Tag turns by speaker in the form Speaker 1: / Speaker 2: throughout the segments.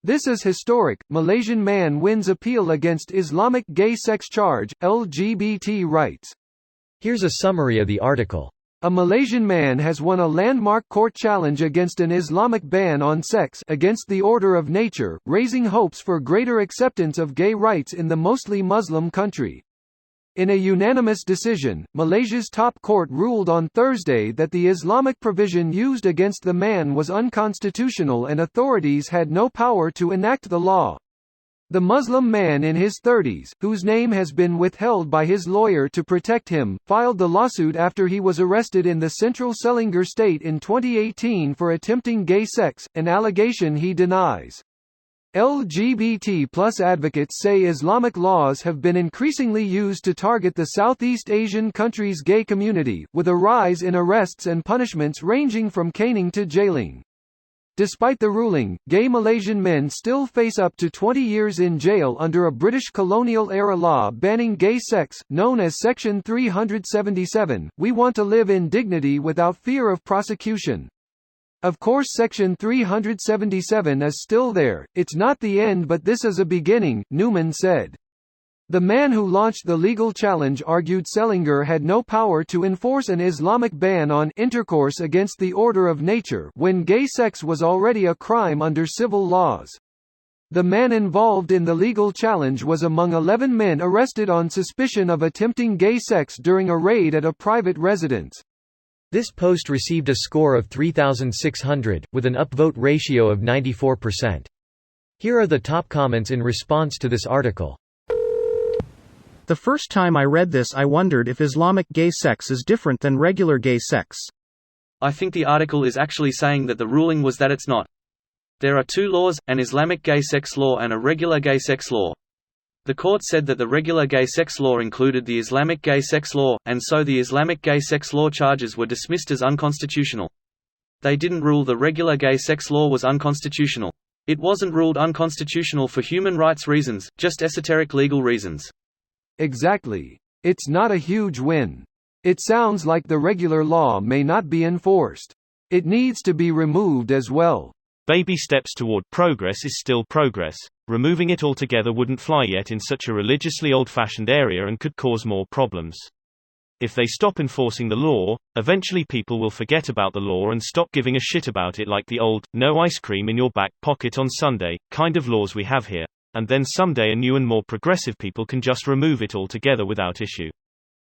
Speaker 1: This is historic. Malaysian man wins appeal against Islamic gay sex charge, LGBT rights.
Speaker 2: Here's a summary of the article.
Speaker 1: A Malaysian man has won a landmark court challenge against an Islamic ban on sex against the order of nature, raising hopes for greater acceptance of gay rights in the mostly Muslim country. In a unanimous decision, Malaysia's top court ruled on Thursday that the Islamic provision used against the man was unconstitutional and authorities had no power to enact the law. The Muslim man in his 30s, whose name has been withheld by his lawyer to protect him, filed the lawsuit after he was arrested in the central Selangor state in 2018 for attempting gay sex, an allegation he denies. LGBT+ advocates say Islamic laws have been increasingly used to target the Southeast Asian country's gay community, with a rise in arrests and punishments ranging from caning to jailing. Despite the ruling, gay Malaysian men still face up to 20 years in jail under a British colonial-era law banning gay sex, known as Section 377. We want to live in dignity without fear of prosecution. Of course Section 377 is still there, it's not the end but this is a beginning, Newman said. The man who launched the legal challenge argued Selangor had no power to enforce an Islamic ban on intercourse against the order of nature when gay sex was already a crime under civil laws. The man involved in the legal challenge was among 11 men arrested on suspicion of attempting gay sex during a raid at a private residence.
Speaker 2: This post received a score of 3,600, with an upvote ratio of 94%. Here are the top comments in response to this article.
Speaker 3: The first time I read this I wondered if Islamic gay sex is different than regular gay sex.
Speaker 4: I think the article is actually saying that the ruling was that it's not. There are two laws, an Islamic gay sex law and a regular gay sex law. The court said that the regular gay sex law included the Islamic gay sex law, and so the Islamic gay sex law charges were dismissed as unconstitutional. They didn't rule the regular gay sex law was unconstitutional. It wasn't ruled unconstitutional for human rights reasons, just esoteric legal reasons.
Speaker 1: Exactly. It's not a huge win. It sounds like the regular law may not be enforced. It needs to be removed as well.
Speaker 5: Baby steps toward progress is still progress. Removing it altogether wouldn't fly yet in such a religiously old-fashioned area and could cause more problems. If they stop enforcing the law, eventually people will forget about the law and stop giving a shit about it, like the old, no ice cream in your back pocket on Sunday, kind of laws we have here. And then someday a new and more progressive people can just remove it altogether without issue.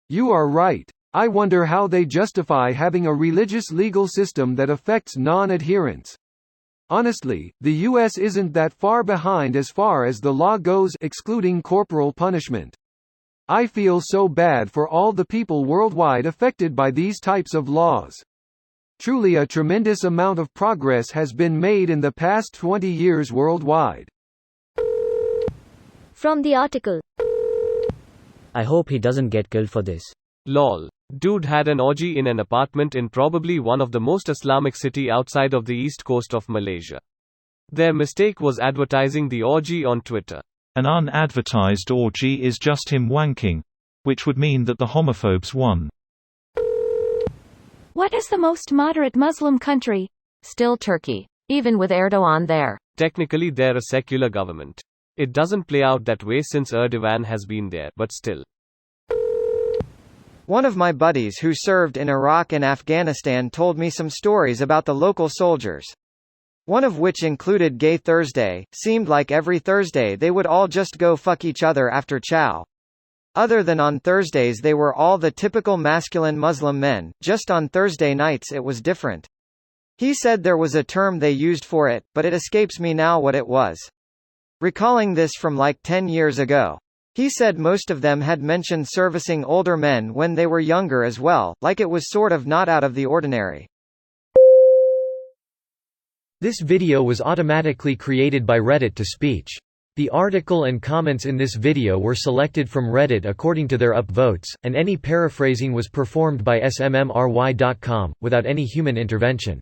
Speaker 1: You are right. I wonder how they justify having a religious legal system that affects non-adherents. Honestly, the US isn't that far behind as far as the law goes, excluding corporal punishment. I feel so bad for all the people worldwide affected by these types of laws. Truly a tremendous amount of progress has been made in the past 20 years worldwide.
Speaker 6: From the article.
Speaker 7: I hope he doesn't get killed for this.
Speaker 8: Lol. Dude had an orgy in an apartment in probably one of the most Islamic city outside of the east coast of Malaysia. Their mistake was advertising the orgy on Twitter.
Speaker 9: An unadvertised orgy is just him wanking. Which would mean that the homophobes won.
Speaker 6: What is the most moderate Muslim country?
Speaker 10: Still Turkey. Even with Erdogan there.
Speaker 8: Technically they're a secular government. It doesn't play out that way since Erdogan has been there, but still.
Speaker 11: One of my buddies who served in Iraq and Afghanistan told me some stories about the local soldiers. One of which included Gay Thursday. Seemed like every Thursday they would all just go fuck each other after chow. Other than on Thursdays they were all the typical masculine Muslim men, just on Thursday nights it was different. He said there was a term they used for it, but it escapes me now what it was. Recalling this from like 10 years ago. He said most of them had mentioned servicing older men when they were younger as well, like it was sort of not out of the ordinary.
Speaker 2: This video was automatically created by Reddit to speech. The article and comments in this video were selected from Reddit according to their upvotes, and any paraphrasing was performed by smmry.com, without any human intervention.